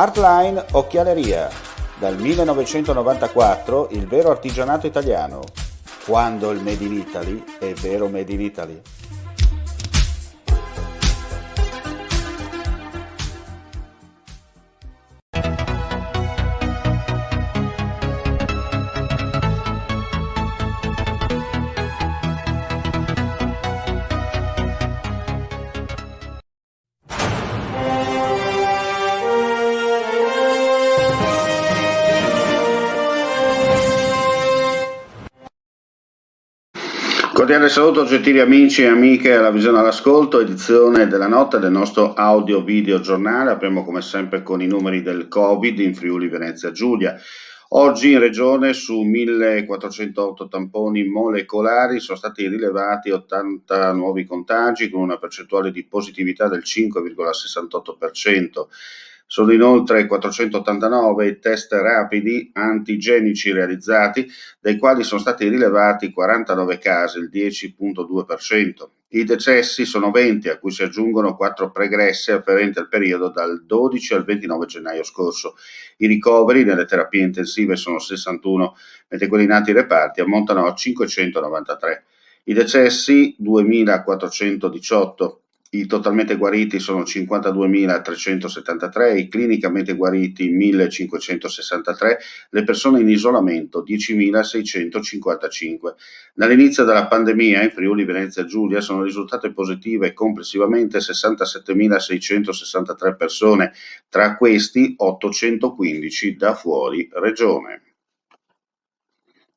Artline Occhialeria, dal 1994 il vero artigianato italiano, quando il Made in Italy è vero Made in Italy. Cordiale saluto gentili amici e amiche alla visione all'ascolto, edizione della notte del nostro audio-video giornale. Apriamo come sempre con i numeri del Covid in Friuli Venezia Giulia. Oggi in regione su 1408 tamponi molecolari sono stati rilevati 80 nuovi contagi con una percentuale di positività del 5,68%. Sono inoltre 489 i test rapidi antigenici realizzati, dai quali sono stati rilevati 49 casi, il 10,2%. I decessi sono 20, a cui si aggiungono 4 pregressi afferenti al periodo dal 12 al 29 gennaio scorso. I ricoveri nelle terapie intensive sono 61, mentre quelli nati in reparti ammontano a 593. I decessi 2.418. I totalmente guariti sono 52.373, i clinicamente guariti 1.563, le persone in isolamento 10.655. Dall'inizio della pandemia in Friuli Venezia Giulia sono risultate positive complessivamente 67.663 persone, tra questi 815 da fuori regione.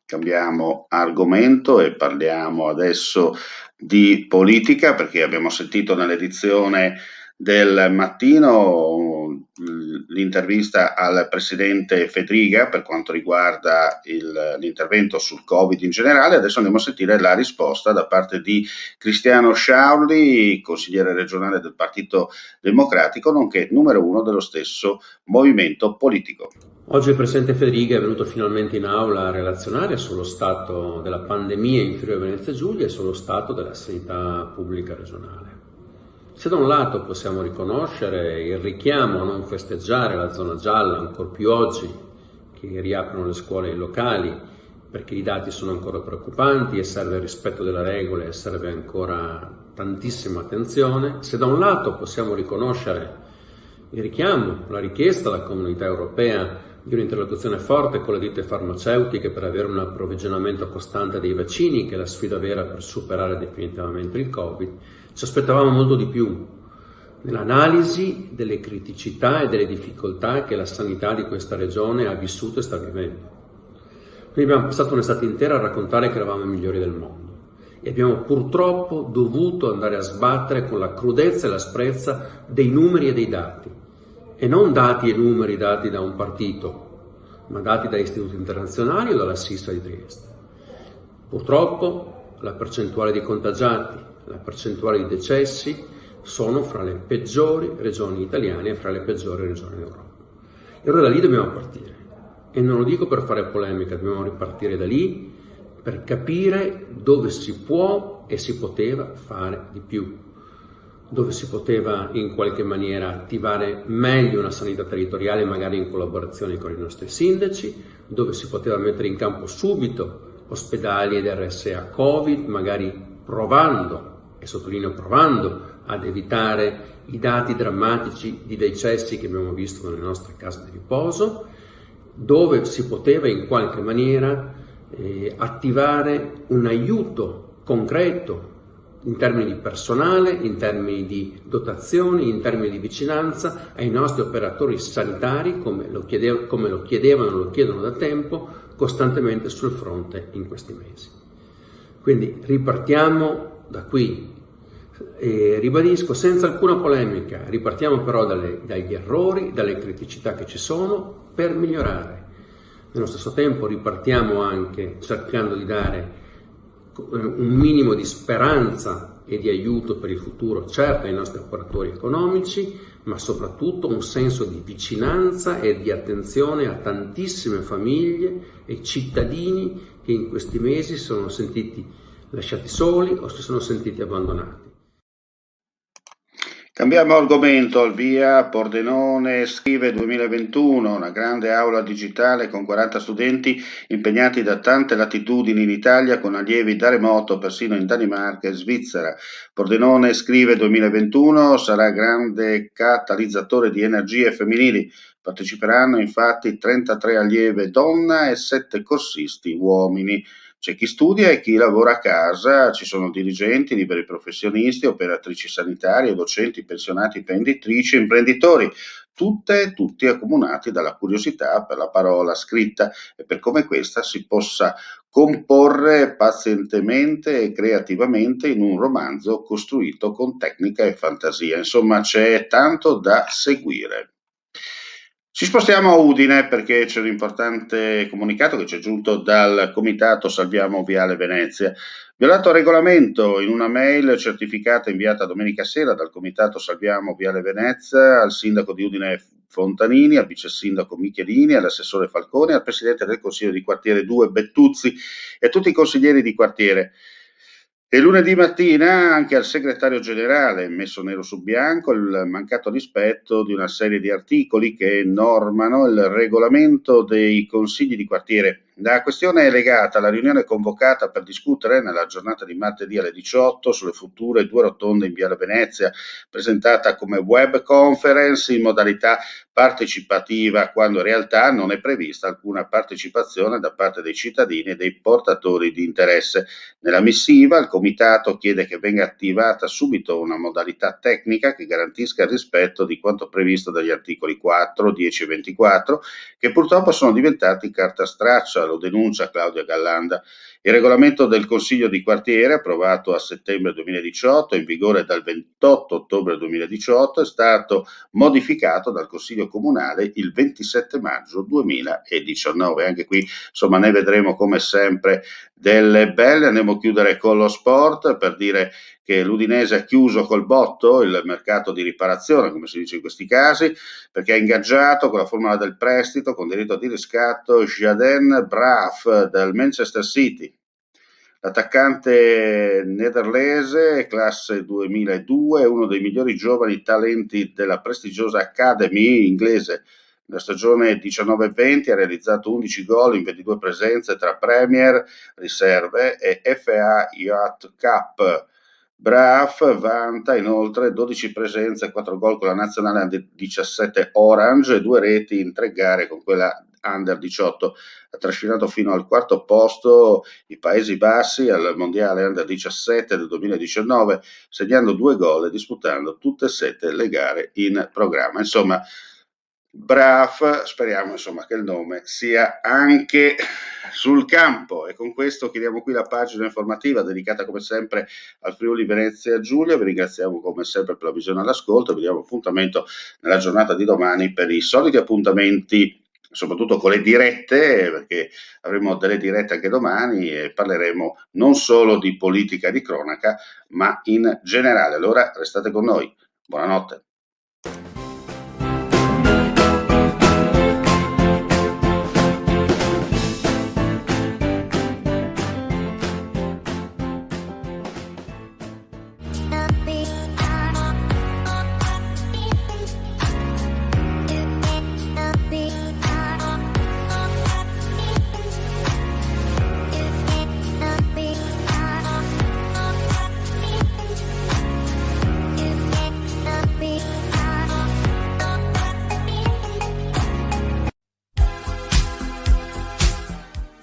Cambiamo argomento e parliamo adesso di politica, perché abbiamo sentito nell'edizione del mattino l'intervista al presidente Fedriga per quanto riguarda l'intervento sul Covid in generale. Adesso andiamo a sentire la risposta da parte di Cristiano Sciaurli, consigliere regionale del Partito Democratico, nonché numero 1 dello stesso movimento politico. Oggi il Presidente Fedriga è venuto finalmente in aula a relazionare sullo stato della pandemia in Friuli Venezia Giulia e sullo stato della sanità pubblica regionale. Se da un lato possiamo riconoscere il richiamo a non festeggiare la zona gialla, ancor più oggi che riaprono le scuole e i locali, perché i dati sono ancora preoccupanti e serve il rispetto delle regole e serve ancora tantissima attenzione, se da un lato possiamo riconoscere il richiamo, la richiesta alla comunità europea di un'interlocuzione forte con le ditte farmaceutiche per avere un approvvigionamento costante dei vaccini, che è la sfida vera per superare definitivamente il Covid, ci aspettavamo molto di più nell'analisi delle criticità e delle difficoltà che la sanità di questa regione ha vissuto e sta vivendo. Noi abbiamo passato un'estate intera a raccontare che eravamo i migliori del mondo e abbiamo purtroppo dovuto andare a sbattere con la crudezza e l'asprezza dei numeri e dei dati. E non dati e numeri dati da un partito, ma dati da istituti internazionali o dalla SISA di Trieste. Purtroppo la percentuale di contagiati, la percentuale di decessi sono fra le peggiori regioni italiane e fra le peggiori regioni d'Europa. E allora da lì dobbiamo partire. E non lo dico per fare polemica, dobbiamo ripartire da lì per capire dove si può e si poteva fare di più, dove si poteva in qualche maniera attivare meglio una sanità territoriale, magari in collaborazione con i nostri sindaci, dove si poteva mettere in campo subito ospedali ed RSA Covid, magari provando, e sottolineo provando, ad evitare i dati drammatici di decessi che abbiamo visto nelle nostre case di riposo, dove si poteva in qualche maniera attivare un aiuto concreto in termini di personale, in termini di dotazioni, in termini di vicinanza ai nostri operatori sanitari, come lo chiedevano e lo chiedono da tempo, costantemente sul fronte in questi mesi. Quindi ripartiamo da qui, e ribadisco senza alcuna polemica, ripartiamo però dagli errori, dalle criticità che ci sono per migliorare. Nello stesso tempo ripartiamo anche cercando di dare un minimo di speranza e di aiuto per il futuro, certo ai nostri operatori economici, ma soprattutto un senso di vicinanza e di attenzione a tantissime famiglie e cittadini che in questi mesi si sono sentiti lasciati soli o si sono sentiti abbandonati. Cambiamo argomento, al via Pordenone Scrive 2021, una grande aula digitale con 40 studenti impegnati da tante latitudini in Italia con allievi da remoto persino in Danimarca e Svizzera. Pordenone Scrive 2021 sarà grande catalizzatore di energie femminili. Parteciperanno infatti 33 allieve donna e 7 corsisti uomini. C'è chi studia e chi lavora a casa, ci sono dirigenti, liberi professionisti, operatrici sanitarie, docenti, pensionati, imprenditrici, imprenditori, tutte e tutti accomunati dalla curiosità per la parola scritta e per come questa si possa comporre pazientemente e creativamente in un romanzo costruito con tecnica e fantasia. Insomma, c'è tanto da seguire. Ci spostiamo a Udine perché c'è un importante comunicato che ci è giunto dal comitato Salviamo Viale Venezia. Violato il regolamento in una mail certificata inviata domenica sera dal comitato Salviamo Viale Venezia al sindaco di Udine Fontanini, al vice sindaco Michelini, all'assessore Falcone, al presidente del consiglio di quartiere 2 Bettuzzi e a tutti i consiglieri di quartiere. E lunedì mattina anche al segretario generale, messo nero su bianco, il mancato rispetto di una serie di articoli che normano il regolamento dei consigli di quartiere. La questione è legata alla riunione convocata per discutere nella giornata di martedì alle 18 sulle future 2 rotonde in Viale Venezia, presentata come web conference in modalità partecipativa, quando in realtà non è prevista alcuna partecipazione da parte dei cittadini e dei portatori di interesse. Nella missiva il comitato chiede che venga attivata subito una modalità tecnica che garantisca il rispetto di quanto previsto dagli articoli 4, 10 e 24, che purtroppo sono diventati carta straccia, lo denuncia Claudia Gallanda. Il regolamento del Consiglio di quartiere, approvato a settembre 2018 e in vigore dal 28 ottobre 2018, è stato modificato dal Consiglio Comunale il 27 maggio 2019. Anche qui, insomma, ne vedremo come sempre delle belle. Andiamo a chiudere con lo sport per dire che l'Udinese ha chiuso col botto il mercato di riparazione, come si dice in questi casi, perché ha ingaggiato con la formula del prestito con diritto di riscatto Jaden Braaf del Manchester City. L'attaccante nederlese, classe 2002, è uno dei migliori giovani talenti della prestigiosa Academy inglese. Nella stagione 19-20 ha realizzato 11 gol in 22 presenze tra Premier, riserve e FA Youth Cup. Braaf vanta inoltre 12 presenze e 4 gol con la nazionale Under 17 Orange e 2 reti in 3 gare con quella Under 18. Ha trascinato fino al quarto posto i Paesi Bassi al mondiale Under 17 del 2019, segnando 2 gol e disputando tutte e 7 le gare in programma. Insomma, Braaf, speriamo insomma che il nome sia anche sul campo. E con questo chiudiamo qui la pagina informativa dedicata come sempre al Friuli Venezia Giulia. Vi ringraziamo come sempre per la visione e l'ascolto. Vi diamo appuntamento nella giornata di domani per i soliti appuntamenti, soprattutto con le dirette, perché avremo delle dirette anche domani e parleremo non solo di politica e di cronaca, ma in generale. Allora restate con noi. Buonanotte.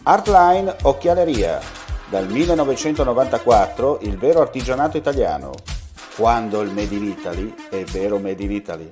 Artline Occhialeria. Dal 1994 il vero artigianato italiano. Quando il Made in Italy è vero Made in Italy.